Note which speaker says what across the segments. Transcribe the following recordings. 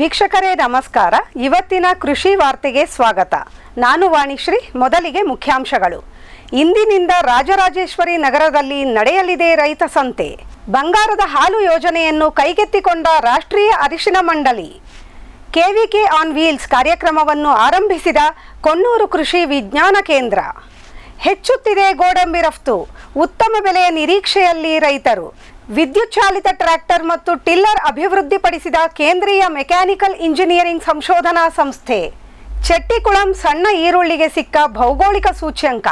Speaker 1: ವೀಕ್ಷಕರೇ ನಮಸ್ಕಾರ. ಇವತ್ತಿನ ಕೃಷಿ ವಾರ್ತೆಗೆ ಸ್ವಾಗತ. ನಾನು ವಾಣಿಶ್ರೀ. ಮೊದಲಿಗೆ ಮುಖ್ಯಾಂಶಗಳು. ಇಂದಿನಿಂದ ರಾಜರಾಜೇಶ್ವರಿ ನಗರದಲ್ಲಿ ನಡೆಯಲಿದೆ ರೈತ ಸಂತೆ. ಬಂಗಾರದ ಹಾಲು ಯೋಜನೆಯನ್ನು ಕೈಗೆತ್ತಿಕೊಂಡ ರಾಷ್ಟ್ರೀಯ ಅರಿಶಿನ ಮಂಡಳಿ. ಕೆವಿಕೆ ಆನ್ ವೀಲ್ಸ್ ಕಾರ್ಯಕ್ರಮವನ್ನು ಆರಂಭಿಸಿದ ಕೊಣ್ಣೂರು ಕೃಷಿ ವಿಜ್ಞಾನ ಕೇಂದ್ರ. ಹೆಚ್ಚುತ್ತಿದೆ ಗೋಡಂಬಿ ರಫ್ತು. ಉತ್ತಮ ಬೆಲೆಯ ನಿರೀಕ್ಷೆಯಲ್ಲಿ ರೈತರು. ವಿದ್ಯುತ್ ಚಾಲಿತ ಟ್ರ್ಯಾಕ್ಟರ್ ಮತ್ತು ಟಿಲ್ಲರ್ ಅಭಿವೃದ್ಧಿಪಡಿಸಿದ ಕೇಂದ್ರೀಯ ಮೆಕ್ಯಾನಿಕಲ್ ಇಂಜಿನಿಯರಿಂಗ್ ಸಂಶೋಧನಾ ಸಂಸ್ಥೆ. ಚೆಟ್ಟಿಕುಳಂ ಸಣ್ಣ ಈರುಳ್ಳಿಗೆ ಸಿಕ್ಕ ಭೌಗೋಳಿಕ ಸೂಚ್ಯಂಕ.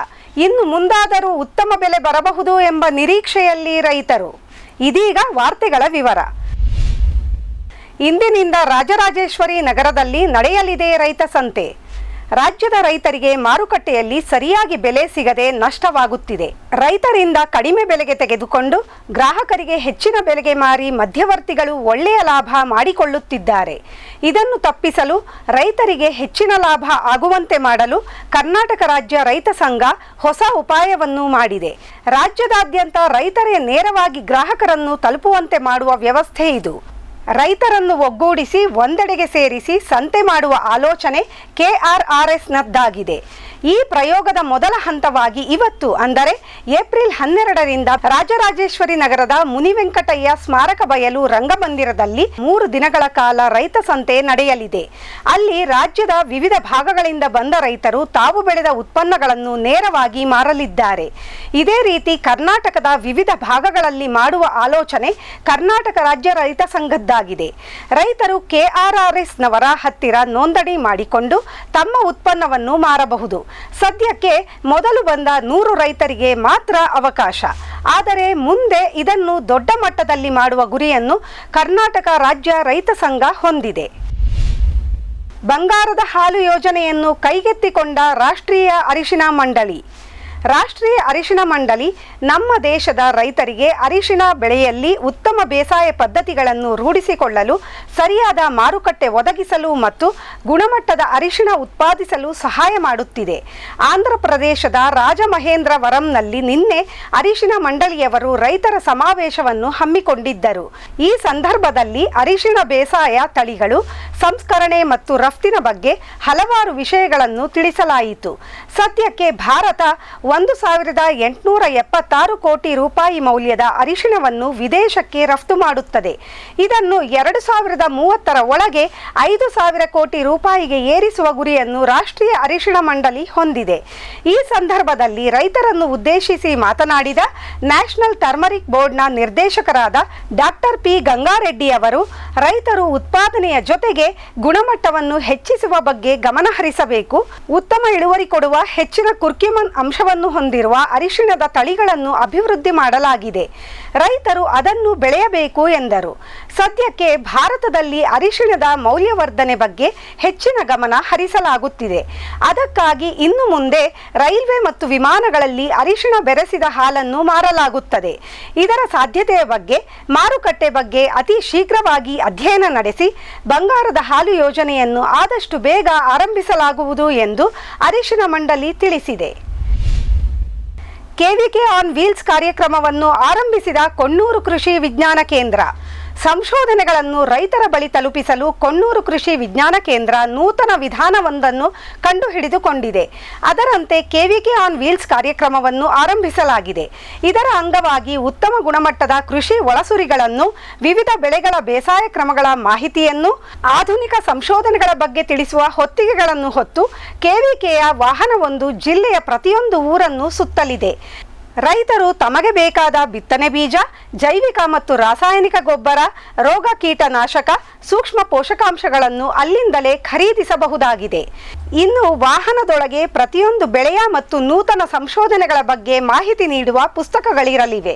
Speaker 1: ಇನ್ನು ಮುಂದಾದರೂ ಉತ್ತಮ ಬೆಲೆ ಬರಬಹುದು ಎಂಬ ನಿರೀಕ್ಷೆಯಲ್ಲಿ ರೈತರು. ಇದೀಗ ವಾರ್ತೆಗಳ ವಿವರ. ಇಂದಿನಿಂದ ರಾಜರಾಜೇಶ್ವರಿ ನಗರದಲ್ಲಿ ನಡೆಯಲಿದೆ ರೈತ ಸಂತೆ. ರಾಜ್ಯದ ರೈತರಿಗೆ ಮಾರುಕಟ್ಟೆಯಲ್ಲಿ ಸರಿಯಾಗಿ ಬೆಲೆ ಸಿಗದೆ ನಷ್ಟವಾಗುತ್ತಿದೆ. ರೈತರಿಂದ ಕಡಿಮೆ ಬೆಲೆಗೆ ತೆಗೆದುಕೊಂಡು ಗ್ರಾಹಕರಿಗೆ ಹೆಚ್ಚಿನ ಬೆಲೆಗೆ ಮಾರಿ ಮಧ್ಯವರ್ತಿಗಳು ಒಳ್ಳೆಯ ಲಾಭ ಮಾಡಿಕೊಳ್ಳುತ್ತಿದ್ದಾರೆ. ಇದನ್ನು ತಪ್ಪಿಸಲು ರೈತರಿಗೆ ಹೆಚ್ಚಿನ ಲಾಭ ಆಗುವಂತೆ ಮಾಡಲು ಕರ್ನಾಟಕ ರಾಜ್ಯ ರೈತ ಸಂಘ ಹೊಸ ಉಪಾಯವನ್ನು ಮಾಡಿದೆ. ರಾಜ್ಯದಾದ್ಯಂತ ರೈತರೇ ನೇರವಾಗಿ ಗ್ರಾಹಕರನ್ನು ತಲುಪುವಂತೆ ಮಾಡುವ ವ್ಯವಸ್ಥೆ ಇದು. ರೈತರನ್ನು ಒಗ್ಗೂಡಿಸಿ ಒಂದೆಡೆಗೆ ಸೇರಿಸಿ ಸಂತೆ ಮಾಡುವ ಆಲೋಚನೆ KRRSನದ್ದಾಗಿದೆ. ಈ ಪ್ರಯೋಗದ ಮೊದಲ ಹಂತವಾಗಿ ಇವತ್ತು ಅಂದರೆ ಏಪ್ರಿಲ್ 12ರಿಂದ ರಾಜರಾಜೇಶ್ವರಿ ನಗರದ ಮುನಿವೆಂಕಟಯ್ಯ ಸ್ಮಾರಕ ಬಯಲು ರಂಗಮಂದಿರದಲ್ಲಿ 3 ದಿನಗಳ ಕಾಲ ರೈತ ಸಂತೆ ನಡೆಯಲಿದೆ. ಅಲ್ಲಿ ರಾಜ್ಯದ ವಿವಿಧ ಭಾಗಗಳಿಂದ ಬಂದ ರೈತರು ತಾವು ಬೆಳೆದ ಉತ್ಪನ್ನಗಳನ್ನು ನೇರವಾಗಿ ಮಾರಲಿದ್ದಾರೆ. ಇದೇ ರೀತಿ ಕರ್ನಾಟಕದ ವಿವಿಧ ಭಾಗಗಳಲ್ಲಿ ಮಾಡುವ ಆಲೋಚನೆ ಕರ್ನಾಟಕ ರಾಜ್ಯ ರೈತ ಸಂಘದ್ದಾಗಿದೆ. ರೈತರು KRRSನವರ ಹತ್ತಿರ ನೋಂದಣಿ ಮಾಡಿಕೊಂಡು ತಮ್ಮ ಉತ್ಪನ್ನವನ್ನು ಮಾರಬಹುದು. ಸದ್ಯಕ್ಕೆ ಮೊದಲು ಬಂದ 100 ರೈತರಿಗೆ ಮಾತ್ರ ಅವಕಾಶ. ಆದರೆ ಮುಂದೆ ಇದನ್ನು ದೊಡ್ಡ ಮಟ್ಟದಲ್ಲಿ ಮಾಡುವ ಗುರಿಯನ್ನು ಕರ್ನಾಟಕ ರಾಜ್ಯ ರೈತ ಸಂಘ ಹೊಂದಿದೆ. ಬಂಗಾರದ ಹಾಲು ಯೋಜನೆಯನ್ನು ಕೈಗೆತ್ತಿಕೊಂಡ ರಾಷ್ಟ್ರೀಯ ಅರಿಶಿನ ಮಂಡಳಿ. ರಾಷ್ಟ್ರೀಯ ಅರಿಶಿನ ಮಂಡಳಿ ನಮ್ಮ ದೇಶದ ರೈತರಿಗೆ ಅರಿಶಿನ ಬೆಳೆಯಲ್ಲಿ ಉತ್ತಮ ಬೇಸಾಯ ಪದ್ಧತಿಗಳನ್ನು ರೂಢಿಸಿಕೊಳ್ಳಲು, ಸರಿಯಾದ ಮಾರುಕಟ್ಟೆ ಒದಗಿಸಲು ಮತ್ತು ಗುಣಮಟ್ಟದ ಅರಿಶಿನ ಉತ್ಪಾದಿಸಲು ಸಹಾಯ ಮಾಡುತ್ತಿದೆ. ಆಂಧ್ರ ಪ್ರದೇಶದ ರಾಜಮಹೇಂದ್ರವರಂನಲ್ಲಿ ನಿನ್ನೆ ಅರಿಶಿನ ಮಂಡಳಿಯವರು ರೈತರ ಸಮಾವೇಶವನ್ನು ಹಮ್ಮಿಕೊಂಡಿದ್ದರು. ಈ ಸಂದರ್ಭದಲ್ಲಿ ಅರಿಶಿನ ಬೇಸಾಯ, ತಳಿಗಳು, ಸಂಸ್ಕರಣೆ ಮತ್ತು ರಫ್ತಿನ ಬಗ್ಗೆ ಹಲವಾರು ವಿಷಯಗಳನ್ನು ತಿಳಿಸಲಾಯಿತು. ಸದ್ಯಕ್ಕೆ ಭಾರತ 1,876 ಕೋಟಿ ರೂಪಾಯಿ ಮೌಲ್ಯದ ಅರಿಶಿಣವನ್ನು ವಿದೇಶಕ್ಕೆ ರಫ್ತು ಮಾಡುತ್ತದೆ. ಇದನ್ನು 2030ರ ಒಳಗೆ 5,000 ಕೋಟಿ ರೂಪಾಯಿಗೆ ಏರಿಸುವ ಗುರಿಯನ್ನು ರಾಷ್ಟ್ರೀಯ ಅರಿಶಿಣ ಮಂಡಳಿ ಹೊಂದಿದೆ. ಈ ಸಂದರ್ಭದಲ್ಲಿ ರೈತರನ್ನು ಉದ್ದೇಶಿಸಿ ಮಾತನಾಡಿದ ನ್ಯಾಷನಲ್ ಟರ್ಮರಿಕ್ ಬೋರ್ಡ್ನ ನಿರ್ದೇಶಕರಾದ ಡಾಕ್ಟರ್ ಪಿ ಗಂಗಾರೆಡ್ಡಿ ಅವರು, ರೈತರು ಉತ್ಪಾದನೆಯ ಜೊತೆಗೆ ಗುಣಮಟ್ಟವನ್ನು ಹೆಚ್ಚಿಸುವ ಬಗ್ಗೆ ಗಮನ ಹರಿಸಬೇಕು. ಉತ್ತಮ ಇಳುವರಿ ಕೊಡುವ ಹೆಚ್ಚಿನ ಕುರ್ಕ್ಯುಮಿನ್ ಅಂಶವನ್ನು ಹೊಂದಿರುವ ಅರಿಶಿಣದ ತಳಿಗಳನ್ನು ಅಭಿವೃದ್ಧಿ ಮಾಡಲಾಗಿದೆ. ರೈತರು ಅದನ್ನು ಬೆಳೆಯಬೇಕು ಎಂದರು. ಸದ್ಯಕ್ಕೆ ಭಾರತದಲ್ಲಿ ಅರಿಶಿಣದ ಮೌಲ್ಯವರ್ಧನೆ ಬಗ್ಗೆ ಹೆಚ್ಚಿನ ಗಮನ ಹರಿಸಲಾಗುತ್ತಿದೆ. ಅದಕ್ಕಾಗಿ ಇನ್ನು ಮುಂದೆ ರೈಲ್ವೆ ಮತ್ತು ವಿಮಾನಗಳಲ್ಲಿ ಅರಿಶಿಣ ಬೆರೆಸಿದ ಹಾಲನ್ನು ಮಾರಲಾಗುತ್ತದೆ. ಇದರ ಸಾಧ್ಯತೆಯ ಬಗ್ಗೆ, ಮಾರುಕಟ್ಟೆ ಬಗ್ಗೆ ಅತಿ ಶೀಘ್ರವಾಗಿ ಅಧ್ಯಯನ ನಡೆಸಿ ಬಂಗಾರದ ಹಾಲು ಯೋಜನೆಯನ್ನು ಆದಷ್ಟು ಬೇಗ ಆರಂಭಿಸಲಾಗುವುದು ಎಂದು ಅರಿಶಿನ ಮಂಡಳಿ ತಿಳಿಸಿದೆ. ಕೆವಿಕೆ ಆನ್ ವೀಲ್ಸ್ ಕಾರ್ಯಕ್ರಮವನ್ನು ಆರಂಭಿಸಿದ ಕೊಣ್ಣೂರು ಕೃಷಿ ವಿಜ್ಞಾನ ಕೇಂದ್ರ. ಸಂಶೋಧನೆಗಳನ್ನು ರೈತರ ಬಳಿ ತಲುಪಿಸಲು ಕೊಣ್ಣೂರು ಕೃಷಿ ವಿಜ್ಞಾನ ಕೇಂದ್ರ ನೂತನ ವಿಧಾನವೊಂದನ್ನು ಕಂಡುಹಿಡಿದುಕೊಂಡಿದೆ. ಅದರಂತೆ ಕೆವಿಕೆ ಆನ್ ವೀಲ್ಸ್ ಕಾರ್ಯಕ್ರಮವನ್ನು ಆರಂಭಿಸಲಾಗಿದೆ. ಇದರ ಅಂಗವಾಗಿ ಉತ್ತಮ ಗುಣಮಟ್ಟದ ಕೃಷಿ ಒಳಸುರಿಗಳನ್ನು, ವಿವಿಧ ಬೆಳೆಗಳ ಬೇಸಾಯ ಕ್ರಮಗಳ ಮಾಹಿತಿಯನ್ನು, ಆಧುನಿಕ ಸಂಶೋಧನೆಗಳ ಬಗ್ಗೆ ತಿಳಿಸುವ ಹೊತ್ತಿಗೆಗಳನ್ನು ಹೊತ್ತು ಕೆವಿಕೆಯ ವಾಹನವೊಂದು ಜಿಲ್ಲೆಯ ಪ್ರತಿಯೊಂದು ಊರನ್ನು ಸುತ್ತಲಿದೆ. ರೈತರು ತಮಗೆ ಬೇಕಾದ ಬಿತ್ತನೆ ಬೀಜ, ಜೈವಿಕ ಮತ್ತು ರಾಸಾಯನಿಕ ಗೊಬ್ಬರ, ರೋಗ ಕೀಟನಾಶಕ, ಸೂಕ್ಷ್ಮ ಪೋಷಕಾಂಶಗಳನ್ನು ಅಲ್ಲಿಂದಲೇ ಖರೀದಿಸಬಹುದಾಗಿದೆ. ಇನ್ನು ವಾಹನದೊಳಗೆ ಪ್ರತಿಯೊಂದು ಬೆಳೆಯ ಮತ್ತು ನೂತನ ಸಂಶೋಧನೆಗಳ ಬಗ್ಗೆ ಮಾಹಿತಿ ನೀಡುವ ಪುಸ್ತಕಗಳಿರಲಿವೆ.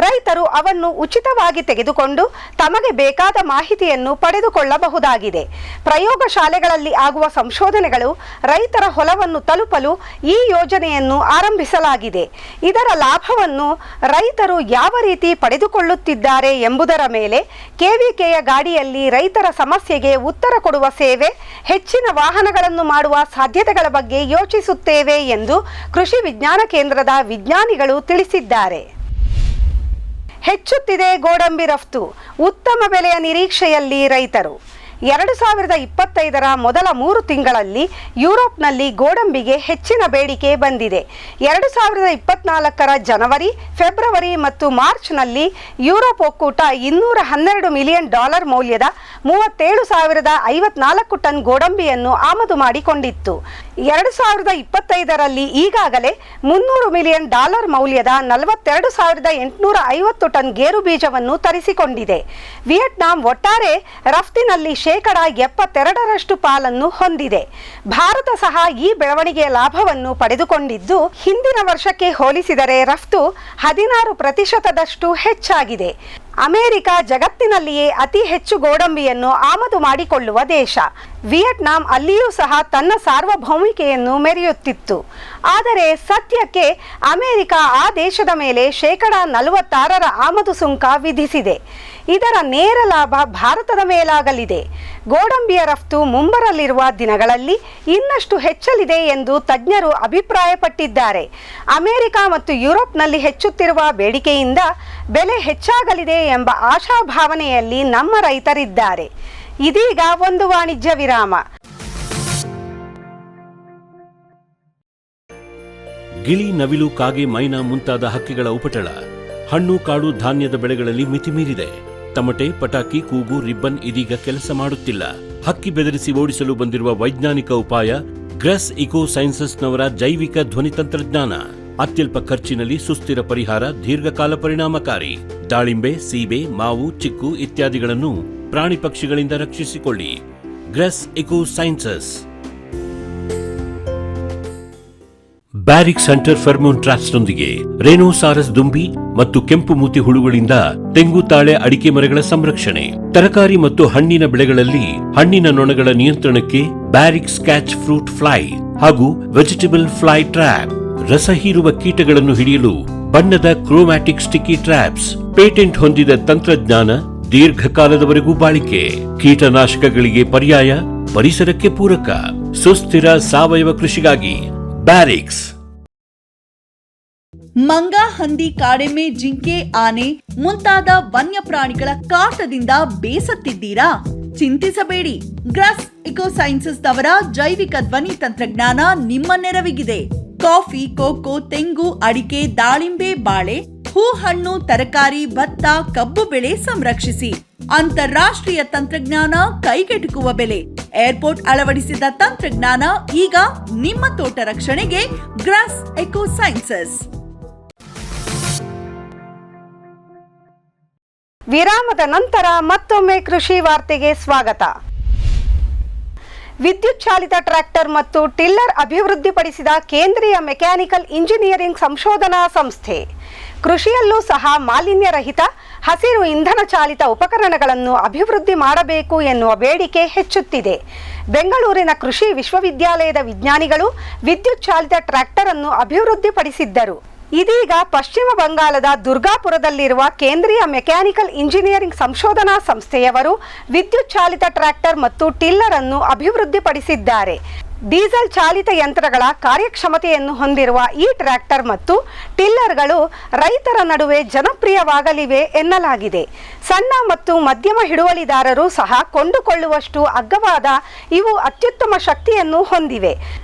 Speaker 1: ರೈತರು ಅವನ್ನು ಉಚಿತವಾಗಿ ತೆಗೆದುಕೊಂಡು ತಮಗೆ ಬೇಕಾದ ಮಾಹಿತಿಯನ್ನು ಪಡೆದುಕೊಳ್ಳಬಹುದಾಗಿದೆ. ಪ್ರಯೋಗಶಾಲೆಗಳಲ್ಲಿ ಆಗುವ ಸಂಶೋಧನೆಗಳು ರೈತರ ಹೊಲವನ್ನು ತಲುಪಲು ಈ ಯೋಜನೆಯನ್ನು ಆರಂಭಿಸಲಾಗಿದೆ. ಇದರ ಲಾಭವನ್ನು ರೈತರು ಯಾವ ರೀತಿ ಪಡೆದುಕೊಳ್ಳುತ್ತಿದ್ದಾರೆ ಎಂಬುದರ ಮೇಲೆ ಕೆವಿಕೆಯ ಗಾಡಿಯಲ್ಲಿ ರೈತರ ಸಮಸ್ಯೆಗೆ ಉತ್ತರ ಕೊಡುವ ಸೇವೆ, ಹೆಚ್ಚಿನ ವಾಹನಗಳನ್ನು ಮಾಡುವ ಸಾಧ್ಯತೆಗಳ ಬಗ್ಗೆ ಯೋಚಿಸುತ್ತೇವೆ ಎಂದು ಕೃಷಿ ವಿಜ್ಞಾನ ಕೇಂದ್ರದ ವಿಜ್ಞಾನಿಗಳು ತಿಳಿಸಿದ್ದಾರೆ. ಹೆಚ್ಚುತ್ತಿದೆ ಗೋಡಂಬಿ ರಫ್ತು. ಉತ್ತಮ ಬೆಲೆಯ ನಿರೀಕ್ಷೆಯಲ್ಲಿ ರೈತರು. 2025ರ ಮೊದಲ 3 ತಿಂಗಳಲ್ಲಿ ಯುರೋಪ್ನಲ್ಲಿ ಗೋಡಂಬಿಗೆ ಹೆಚ್ಚಿನ ಬೇಡಿಕೆ ಬಂದಿದೆ. 2024ರ ಜನವರಿ, ಫೆಬ್ರವರಿ ಮತ್ತು ಮಾರ್ಚ್ನಲ್ಲಿ ಯುರೋಪ್ ಒಕ್ಕೂಟ $212 ಮಿಲಿಯನ್ ಮೌಲ್ಯದ 37,054 ಟನ್ ಗೋಡಂಬಿಯನ್ನು ಆಮದು ಮಾಡಿಕೊಂಡಿತ್ತು. 2025ರಲ್ಲಿ ಈಗಾಗಲೇ $300 ಮಿಲಿಯನ್ ಮೌಲ್ಯದ 42,850 ಟನ್ ಗೇರು ಬೀಜವನ್ನು ತರಿಸಿಕೊಂಡಿದೆ. ವಿಯೆಟ್ನಾಂ ಒಟ್ಟಾರೆ ರಫ್ತಿನಲ್ಲಿ 72% ಪಾಲನ್ನು ಹೊಂದಿದೆ. ಭಾರತ ಸಹ ಈ ಬೆಳವಣಿಗೆಯ ಲಾಭವನ್ನು ಪಡೆದುಕೊಂಡಿದ್ದು, ಹಿಂದಿನ ವರ್ಷಕ್ಕೆ ಹೋಲಿಸಿದರೆ ರಫ್ತು 16% ಹೆಚ್ಚಾಗಿದೆ. ಅಮೆರಿಕ ಜಗತ್ತಿನಲ್ಲಿಯೇ ಅತಿ ಹೆಚ್ಚು ಗೋಡಂಬಿಯನ್ನು ಆಮದು ಮಾಡಿಕೊಳ್ಳುವ ದೇಶ. ವಿಯೆಟ್ನಾಂ ಅಲ್ಲಿಯೂ ಸಹ ತನ್ನ ಸಾರ್ವಭೌಮಿಕೆಯನ್ನು ಮೆರೆಯುತ್ತಿತ್ತು. ಆದರೆ ಸದ್ಯಕ್ಕೆ ಅಮೆರಿಕ ಆ ದೇಶದ ಮೇಲೆ 46% ಆಮದು ಸುಂಕ ವಿಧಿಸಿದೆ. ಇದರ ನೇರ ಲಾಭ ಭಾರತದ ಮೇಲಾಗಲಿದೆ. ಗೋಡಂಬಿಯ ರಫ್ತು ಮುಂಬರಲಿರುವ ದಿನಗಳಲ್ಲಿ ಇನ್ನಷ್ಟು ಹೆಚ್ಚಲಿದೆ ಎಂದು ತಜ್ಞರು ಅಭಿಪ್ರಾಯಪಟ್ಟಿದ್ದಾರೆ. ಅಮೆರಿಕ ಮತ್ತು ಯುರೋಪ್ನಲ್ಲಿ ಹೆಚ್ಚುತ್ತಿರುವ ಬೇಡಿಕೆಯಿಂದ ಬೆಲೆ ಹೆಚ್ಚಾಗಲಿದೆ ಎಂಬ ಆಶಾಭಾವನೆಯಲ್ಲಿ ನಮ್ಮ ರೈತರಿದ್ದಾರೆ. ಇದೀಗ ಒಂದು ವಾಣಿಜ್ಯ ವಿರಾಮ.
Speaker 2: ಗಿಳಿ, ನವಿಲು, ಕಾಗೆ, ಮೈನಾ ಮುಂತಾದ ಹಕ್ಕಿಗಳ ಉಪಟಳ ಹಣ್ಣು, ಕಾಡು, ಧಾನ್ಯದ ಬೆಳೆಗಳಲ್ಲಿ ಮಿತಿ ಮೀರಿದೆ. ತಮಟೆ, ಪಟಾಕಿ, ಕೂಗು, ರಿಬ್ಬನ್ ಇದೀಗ ಕೆಲಸ ಮಾಡುತ್ತಿಲ್ಲ. ಹಕ್ಕಿ ಬೆದರಿಸಿ ಓಡಿಸಲು ಬಂದಿರುವ ವೈಜ್ಞಾನಿಕ ಉಪಾಯ ಗ್ರಸ್ ಇಕೋ ಸೈನ್ಸಸ್ನವರ ಜೈವಿಕ ಧ್ವನಿ ತಂತ್ರಜ್ಞಾನ. ಅತ್ಯಲ್ಪ ಖರ್ಚಿನಲ್ಲಿ ಸುಸ್ಥಿರ ಪರಿಹಾರ, ದೀರ್ಘಕಾಲ ಪರಿಣಾಮಕಾರಿ. ದಾಳಿಂಬೆ, ಸೀಬೆ, ಮಾವು, ಚಿಕ್ಕು ಇತ್ಯಾದಿಗಳನ್ನು ಪ್ರಾಣಿ ಪಕ್ಷಿಗಳಿಂದ ರಕ್ಷಿಸಿಕೊಳ್ಳಿ. Grass eco sciences. ಬ್ಯಾರಿಕ್ centre pheromone ಟ್ರಾಪ್ಸ್ನೊಂದಿಗೆ ರೇನೋಸಾರಸ್ ದುಂಬಿ ಮತ್ತು ಕೆಂಪು ಮೂತಿ ಹುಳುಗಳಿಂದ ತೆಂಗು, ತಾಳೆ, ಅಡಿಕೆ ಮರಗಳ ಸಂರಕ್ಷಣೆ. ತರಕಾರಿ ಮತ್ತು ಹಣ್ಣಿನ ಬೆಳೆಗಳಲ್ಲಿ ಹಣ್ಣಿನ ನೊಣಗಳ ನಿಯಂತ್ರಣಕ್ಕೆ ಬ್ಯಾರಿಕ್ ಸ್ಕ್ಯಾಚ್ ಫ್ರೂಟ್ ಫ್ಲೈ ಹಾಗೂ ವೆಜಿಟೇಬಲ್ ಫ್ಲೈ ಟ್ರ್ಯಾಪ್. ರಸ ಹೀರುವ ಕೀಟಗಳನ್ನು ಹಿಡಿಯಲು ಬಣ್ಣದ ಕ್ರೋಮ್ಯಾಟಿಕ್ ಸ್ಟಿಕ್ಕಿ ಟ್ರ್ಯಾಪ್ಸ್. ಪೇಟೆಂಟ್ ಹೊಂದಿದ ತಂತ್ರಜ್ಞಾನ, ದೀರ್ಘಕಾಲದವರೆಗೂ ಬಾಳಿಕೆ. ಕೀಟನಾಶಕಗಳಿಗೆ ಪರ್ಯಾಯ, ಪರಿಸರಕ್ಕೆ ಪೂರಕ. ಸುಸ್ಥಿರ ಸಾವಯವ ಕೃಷಿಗಾಗಿ ಬ್ಯಾರಿಕ್ಸ್.
Speaker 3: ಮಂಗ, ಹಂದಿ, ಕಾಡೆಮ್ಮೆ, ಜಿಂಕೆ, ಆನೆ ಮುಂತಾದ ವನ್ಯ ಪ್ರಾಣಿಗಳ ಕಾಟದಿಂದ ಬೇಸತ್ತಿದ್ದೀರಾ? ಚಿಂತಿಸಬೇಡಿ. ಗ್ರಸ್ ಇಕೋ ಸೈನ್ಸಸ್ ನವರ ಜೈವಿಕ ಧ್ವನಿ ತಂತ್ರಜ್ಞಾನ ನಿಮ್ಮ ನೆರವಿಗಿದೆ. ಕಾಫಿ, ಕೋಕೋ, ತೆಂಗು, ಅಡಿಕೆ, ದಾಳಿಂಬೆ, ಬಾಳೆ, ಹೂ, ಹಣ್ಣು, ತರಕಾರಿ, ಭತ್ತ, ಕಬ್ಬು ಬೆಳೆ ಸಂರಕ್ಷಿಸಿ. ಅಂತಾರಾಷ್ಟ್ರೀಯ ತಂತ್ರಜ್ಞಾನ, ಕೈಗೆಟುಕುವ ಬೆಲೆ. ಏರ್ಪೋರ್ಟ್ ಅಳವಡಿಸಿದ ತಂತ್ರಜ್ಞಾನ ಈಗ ನಿಮ್ಮ ತೋಟ ರಕ್ಷಣೆಗೆ ಗ್ರಾಸ್ ಎಕೋ ಸೈನ್ಸಸ್.
Speaker 1: ವಿರಾಮದ ನಂತರ ಮತ್ತೊಮ್ಮೆ ಕೃಷಿ ವಾರ್ತೆಗೆ ಸ್ವಾಗತ. ವಿದ್ಯುತ್ ಚಾಲಿತ ಟ್ರ್ಯಾಕ್ಟರ್ ಮತ್ತು ಟಿಲ್ಲರ್ ಅಭಿವೃದ್ಧಿಪಡಿಸಿದ ಕೇಂದ್ರೀಯ ಮೆಕ್ಯಾನಿಕಲ್ ಇಂಜಿನಿಯರಿಂಗ್ ಸಂಶೋಧನಾ ಸಂಸ್ಥೆ. ಕೃಷಿಯಲ್ಲೂ ಸಹ ಮಾಲಿನ್ಯ ರಹಿತ ಹಸಿರು ಇಂಧನ ಚಾಲಿತ ಉಪಕರಣಗಳನ್ನು ಅಭಿವೃದ್ಧಿ ಮಾಡಬೇಕು ಎನ್ನುವ ಬೇಡಿಕೆ ಹೆಚ್ಚುತ್ತಿದೆ. ಬೆಂಗಳೂರಿನ ಕೃಷಿ ವಿಶ್ವವಿದ್ಯಾಲಯದ ವಿಜ್ಞಾನಿಗಳು ವಿದ್ಯುತ್ ಚಾಲಿತ ಟ್ರ್ಯಾಕ್ಟರ್ ಅನ್ನು ಅಭಿವೃದ್ಧಿಪಡಿಸಿದ್ದರು. ಇದೀಗ ಪಶ್ಚಿಮ ಬಂಗಾಳದ ದುರ್ಗಾಪುರದಲ್ಲಿರುವ ಕೇಂದ್ರೀಯ ಮೆಕ್ಯಾನಿಕಲ್ ಇಂಜಿನಿಯರಿಂಗ್ ಸಂಶೋಧನಾ ಸಂಸ್ಥೆಯವರು ವಿದ್ಯುತ್ ಚಾಲಿತ ಟ್ರ್ಯಾಕ್ಟರ್ ಮತ್ತು ಟಿಲ್ಲರ್ ಅನ್ನು ಅಭಿವೃದ್ಧಿಪಡಿಸಿದ್ದಾರೆ. ಡೀಸೆಲ್ ಚಾಲಿತ ಯಂತ್ರಗಳ ಕಾರ್ಯಕ್ಷಮತೆಯನ್ನು ಹೊಂದಿರುವ ಈ ಟ್ರ್ಯಾಕ್ಟರ್ ಮತ್ತು ಟಿಲ್ಲರ್ಗಳು ರೈತರ ನಡುವೆ ಜನಪ್ರಿಯವಾಗಲಿವೆ ಎನ್ನಲಾಗಿದೆ. ಸಣ್ಣ ಮತ್ತು ಮಧ್ಯಮ ಹಿಡುವಳಿದಾರರು ಸಹ ಕೊಂಡುಕೊಳ್ಳುವಷ್ಟು ಅಗ್ಗವಾದ ಇವು ಅತ್ಯುತ್ತಮ ಶಕ್ತಿಯನ್ನು ಹೊಂದಿವೆ.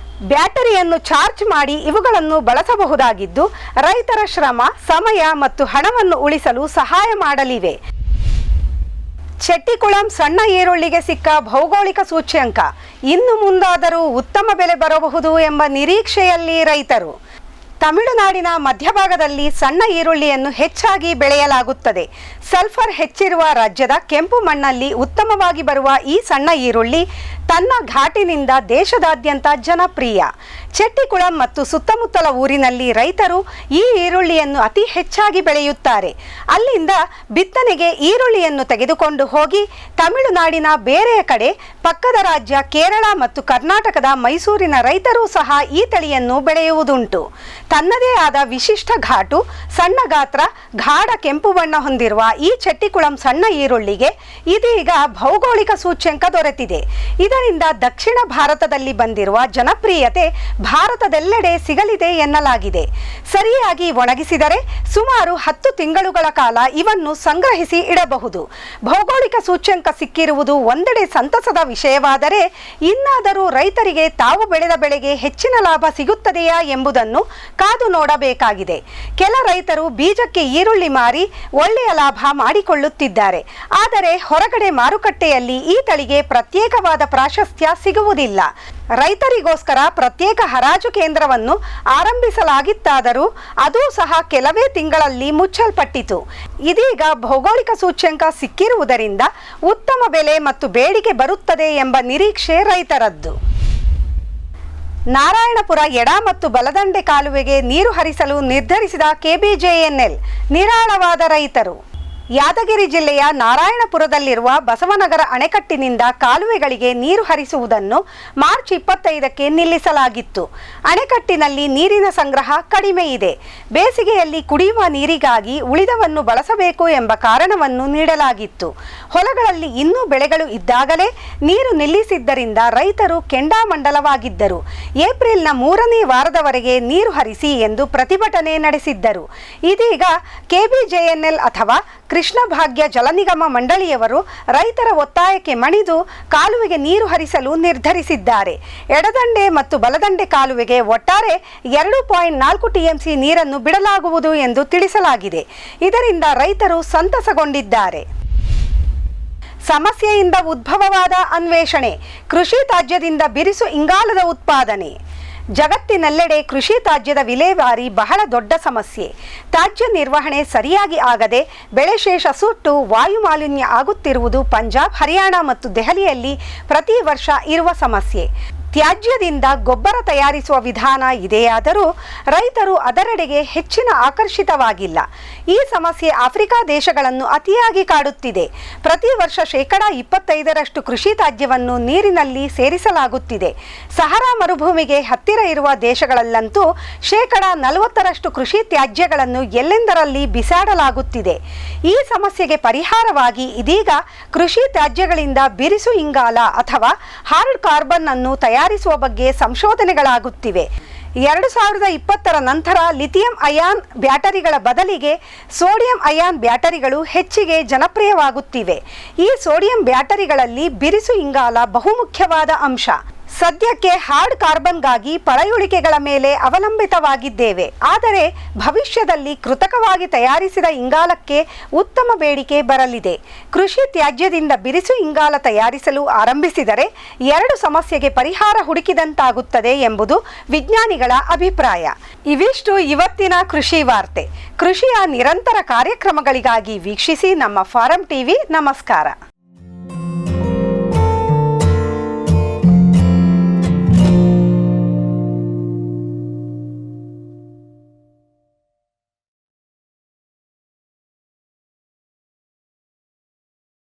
Speaker 1: ಬ್ಯಾಟರಿಯನ್ನು ಚಾರ್ಜ್ ಮಾಡಿ ಇವುಗಳನ್ನು ಬಳಸಬಹುದಾಗಿದ್ದು, ರೈತರ ಶ್ರಮ, ಸಮಯ ಮತ್ತು ಹಣವನ್ನು ಉಳಿಸಲು ಸಹಾಯ ಮಾಡಲಿವೆ. ಚೆಟ್ಟಿಕುಳಂ ಸಣ್ಣ ಈರುಳ್ಳಿಗೆ ಸಿಕ್ಕ ಭೌಗೋಳಿಕ ಸೂಚ್ಯಂಕ. ಇನ್ನು ಮುಂದಾದರೂ ಉತ್ತಮ ಬೆಲೆ ಬರಬಹುದು ಎಂಬ ನಿರೀಕ್ಷೆಯಲ್ಲಿ ರೈತರು. ತಮಿಳುನಾಡಿನ ಮಧ್ಯಭಾಗದಲ್ಲಿ ಸಣ್ಣ ಈರುಳ್ಳಿಯನ್ನು ಹೆಚ್ಚಾಗಿ ಬೆಳೆಯಲಾಗುತ್ತದೆ. ಸಲ್ಫರ್ ಹೆಚ್ಚಿರುವ ರಾಜ್ಯದ ಕೆಂಪು ಮಣ್ಣಲ್ಲಿ ಉತ್ತಮವಾಗಿ ಬರುವ ಈ ಸಣ್ಣ ಈರುಳ್ಳಿ ತನ್ನ ಘಾಟಿನಿಂದ ದೇಶದಾದ್ಯಂತ ಜನಪ್ರಿಯ. ಚೆಟ್ಟಿಕುಳಂ ಮತ್ತು ಸುತ್ತಮುತ್ತಲ ಊರಿನಲ್ಲಿ ರೈತರು ಈ ಈರುಳ್ಳಿಯನ್ನು ಅತಿ ಹೆಚ್ಚಾಗಿ ಬೆಳೆಯುತ್ತಾರೆ. ಅಲ್ಲಿಂದ ಬಿತ್ತನೆಗೆ ಈರುಳ್ಳಿಯನ್ನು ತೆಗೆದುಕೊಂಡು ಹೋಗಿ ತಮಿಳುನಾಡಿನ ಬೇರೆಯ ಕಡೆ, ಪಕ್ಕದ ರಾಜ್ಯ ಕೇರಳ ಮತ್ತು ಕರ್ನಾಟಕದ ಮೈಸೂರಿನ ರೈತರು ಸಹ ಈ ತಳಿಯನ್ನು ಬೆಳೆಯುವುದುಂಟು. ತನ್ನದೇ ಆದ ವಿಶಿಷ್ಟ ಘಾಟು, ಸಣ್ಣ ಗಾತ್ರ, ಗಾಢ ಕೆಂಪು ಬಣ್ಣ ಹೊಂದಿರುವ ಈ ಚೆಟ್ಟಿಕುಳಂ ಸಣ್ಣ ಈರುಳ್ಳಿಗೆ ಇದೀಗ ಭೌಗೋಳಿಕ ಸೂಚ್ಯಂಕ ದೊರೆತಿದೆ. ಇದರಿಂದ ದಕ್ಷಿಣ ಭಾರತದಲ್ಲಿ ಬಂದಿರುವ ಜನಪ್ರಿಯತೆ ಭಾರತದೆಲ್ಲೆಡೆ ಸಿಗಲಿದೆ ಎನ್ನಲಾಗಿದೆ. ಸರಿಯಾಗಿ ಒಣಗಿಸಿದರೆ ಸುಮಾರು 10 ತಿಂಗಳುಗಳ ಕಾಲ ಇವನ್ನು ಸಂಗ್ರಹಿಸಿ ಇಡಬಹುದು. ಭೌಗೋಳಿಕ ಸೂಚ್ಯಂಕ ಸಿಕ್ಕಿರುವುದು ಒಂದೆಡೆ ಸಂತಸದ ವಿಷಯವಾದರೆ, ಇನ್ನಾದರೂ ರೈತರಿಗೆ ತಾವು ಬೆಳೆದ ಬೆಳೆಗೆ ಹೆಚ್ಚಿನ ಲಾಭ ಸಿಗುತ್ತದೆಯಾ ಎಂಬುದನ್ನು ಕಾದು ನೋಡಬೇಕಾಗಿದೆ. ಕೆಲ ರೈತರು ಬೀಜಕ್ಕೆ ಈರುಳ್ಳಿ ಮಾರಿ ಒಳ್ಳೆಯ ಲಾಭ ಮಾಡಿಕೊಳ್ಳುತ್ತಿದ್ದಾರೆ. ಆದರೆ ಹೊರಗಡೆ ಮಾರುಕಟ್ಟೆಯಲ್ಲಿ ಈ ತಳಿಗೆ ಪ್ರತ್ಯೇಕವಾದ ಪ್ರಾಶಸ್ತ್ಯ ಸಿಗುವುದಿಲ್ಲ. ರೈತರಿಗೋಸ್ಕರ ಪ್ರತ್ಯೇಕ ಹರಾಜು ಕೇಂದ್ರವನ್ನು ಆರಂಭಿಸಲಾಗಿತ್ತಾದರೂ ಅದೂ ಸಹ ಕೆಲವೇ ತಿಂಗಳಲ್ಲಿ ಮುಚ್ಚಲ್ಪಟ್ಟಿತು. ಇದೀಗ ಭೌಗೋಳಿಕ ಸೂಚ್ಯಂಕ ಸಿಕ್ಕಿರುವುದರಿಂದ ಉತ್ತಮ ಬೆಲೆ ಮತ್ತು ಬೇಡಿಕೆ ಬರುತ್ತದೆ ಎಂಬ ನಿರೀಕ್ಷೆ ರೈತರದ್ದು. ನಾರಾಯಣಪುರ ಎಡ ಮತ್ತು ಬಲದಂಡೆ ಕಾಲುವೆಗೆ ನೀರು ಹರಿಸಲು ನಿರ್ಧರಿಸಿದ KBJNL, ನಿರಾಳವಾದ ರೈತರು. ಯಾದಗಿರಿ ಜಿಲ್ಲೆಯ ನಾರಾಯಣಪುರದಲ್ಲಿರುವ ಬಸವನಗರ ಅಣೆಕಟ್ಟಿನಿಂದ ಕಾಲುವೆಗಳಿಗೆ ನೀರು ಹರಿಸುವುದನ್ನು ಮಾರ್ಚ್ 25ಕ್ಕೆ ನಿಲ್ಲಿಸಲಾಗಿತ್ತು. ಅಣೆಕಟ್ಟಿನಲ್ಲಿ ನೀರಿನ ಸಂಗ್ರಹ ಕಡಿಮೆ ಇದೆ. ಬೇಸಿಗೆಯಲ್ಲಿ ಕುಡಿಯುವ ನೀರಿಗಾಗಿ ಉಳಿದವನ್ನು ಬಳಸಬೇಕು ಎಂಬ ಕಾರಣವನ್ನು ನೀಡಲಾಗಿತ್ತು. ಹೊಲಗಳಲ್ಲಿ ಇನ್ನೂ ಬೆಳೆಗಳು ಇದ್ದಾಗಲೇ ನೀರು ನಿಲ್ಲಿಸಿದ್ದರಿಂದ ರೈತರು ಕೆಂಡಾಮಂಡಲವಾಗಿದ್ದರು. ಏಪ್ರಿಲ್ನ 3ನೇ ವಾರದವರೆಗೆ ನೀರು ಹರಿಸಿ ಎಂದು ಪ್ರತಿಭಟನೆ ನಡೆಸಿದ್ದರು. ಇದೀಗ KBJNL ಅಥವಾ ಕೃಷ್ಣ ಭಾಗ್ಯ ಜಲನಿಗಮ ಮಂಡಳಿಯವರು ರೈತರ ಒತ್ತಾಯಕ್ಕೆ ಮಣಿದು ಕಾಲುವೆಗೆ ನೀರು ಹರಿಸಲು ನಿರ್ಧರಿಸಿದ್ದಾರೆ. ಎಡದಂಡೆ ಮತ್ತು ಬಲದಂಡೆ ಕಾಲುವೆಗೆ ಒಟ್ಟಾರೆ 2.4 TMC ನೀರನ್ನು ಬಿಡಲಾಗುವುದು ಎಂದು ತಿಳಿಸಲಾಗಿದೆ. ಇದರಿಂದ ರೈತರು ಸಂತಸಗೊಂಡಿದ್ದಾರೆ. ಸಮಸ್ಯೆಯಿಂದ ಉದ್ಭವವಾದ ಅನ್ವೇಷಣೆ, ಕೃಷಿ ತ್ಯಾಜ್ಯದಿಂದ ಬಿರುಸು ಇಂಗಾಲದ ಉತ್ಪಾದನೆ. ಜಗತ್ತಿನೆಲ್ಲೆಡೆ ಕೃಷಿ ತ್ಯಾಜ್ಯದ ವಿಲೇವಾರಿ ಬಹಳ ದೊಡ್ಡ ಸಮಸ್ಯೆ. ತ್ಯಾಜ್ಯ ನಿರ್ವಹಣೆ ಸರಿಯಾಗಿ ಆಗದೆ ಬೆಳೆ ಶೇಷ ಸುಟ್ಟು ವಾಯು ಮಾಲಿನ್ಯ ಆಗುತ್ತಿರುವುದು ಪಂಜಾಬ್, ಹರಿಯಾಣ ಮತ್ತು ದೆಹಲಿಯಲ್ಲಿ ಪ್ರತಿ ವರ್ಷ ಇರುವ ಸಮಸ್ಯೆ. ತ್ಯಾಜ್ಯದಿಂದ ಗೊಬ್ಬರ ತಯಾರಿಸುವ ವಿಧಾನ ಇದೆಯಾದರೂ ರೈತರು ಅದರೆಡೆಗೆ ಹೆಚ್ಚಿನ ಆಕರ್ಷಿತವಾಗಿಲ್ಲ. ಈ ಸಮಸ್ಯೆ ಆಫ್ರಿಕಾ ದೇಶಗಳನ್ನು ಅತಿಯಾಗಿ ಕಾಡುತ್ತಿದೆ. ಪ್ರತಿ ವರ್ಷ 25% ಕೃಷಿ ತ್ಯಾಜ್ಯವನ್ನು ನೀರಿನಲ್ಲಿ ಸೇರಿಸಲಾಗುತ್ತಿದೆ. ಸಹರಾ ಮರುಭೂಮಿಗೆ ಹತ್ತಿರ ಇರುವ ದೇಶಗಳಲ್ಲಂತೂ 40% ಕೃಷಿ ತ್ಯಾಜ್ಯಗಳನ್ನು ಎಲ್ಲೆಂದರಲ್ಲಿ ಬಿಸಾಡಲಾಗುತ್ತಿದೆ. ಈ ಸಮಸ್ಯೆಗೆ ಪರಿಹಾರವಾಗಿ ಇದೀಗ ಕೃಷಿ ತ್ಯಾಜ್ಯಗಳಿಂದ ಬಿರುಸು ಇಂಗಾಲ ಅಥವಾ ಹಾರ್ಡ್ ಕಾರ್ಬನ್ ಅನ್ನು ತಯಾರಿಸುವ ಬಗ್ಗೆ ಸಂಶೋಧನೆಗಳಾಗುತ್ತಿವೆ. 2020ರ ನಂತರ ಲಿಥಿಯಂ ಅಯಾನ್ ಬ್ಯಾಟರಿಗಳ ಬದಲಿಗೆ ಸೋಡಿಯಂ ಅಯಾನ್ ಬ್ಯಾಟರಿಗಳು ಹೆಚ್ಚಿಗೆ ಜನಪ್ರಿಯವಾಗುತ್ತಿವೆ. ಈ ಸೋಡಿಯಂ ಬ್ಯಾಟರಿಗಳಲ್ಲಿ ಬಿರುಸು ಇಂಗಾಲ ಬಹುಮುಖ್ಯವಾದ ಅಂಶ. ಸದ್ಯಕ್ಕೆ ಹಾರ್ಡ್ ಕಾರ್ಬನ್ಗಾಗಿ ಪಳೆಯುಳಿಕೆಗಳ ಮೇಲೆ ಅವಲಂಬಿತವಾಗಿದ್ದೇವೆ. ಆದರೆ ಭವಿಷ್ಯದಲ್ಲಿ ಕೃತಕವಾಗಿ ತಯಾರಿಸಿದ ಇಂಗಾಲಕ್ಕೆ ಉತ್ತಮ ಬೇಡಿಕೆ ಬರಲಿದೆ. ಕೃಷಿ ತ್ಯಾಜ್ಯದಿಂದ ಬಿರುಸು ಇಂಗಾಲ ತಯಾರಿಸಲು ಆರಂಭಿಸಿದರೆ 2 ಸಮಸ್ಯೆಗೆ ಪರಿಹಾರ ಹುಡುಕಿದಂತಾಗುತ್ತದೆ ಎಂಬುದು ವಿಜ್ಞಾನಿಗಳ ಅಭಿಪ್ರಾಯ. ಇವಿಷ್ಟು ಇವತ್ತಿನ ಕೃಷಿ ವಾರ್ತೆ. ಕೃಷಿಯ ನಿರಂತರ ಕಾರ್ಯಕ್ರಮಗಳಿಗಾಗಿ ವೀಕ್ಷಿಸಿ ನಮ್ಮ ಫಾರಂ ಟಿವಿ. ನಮಸ್ಕಾರ.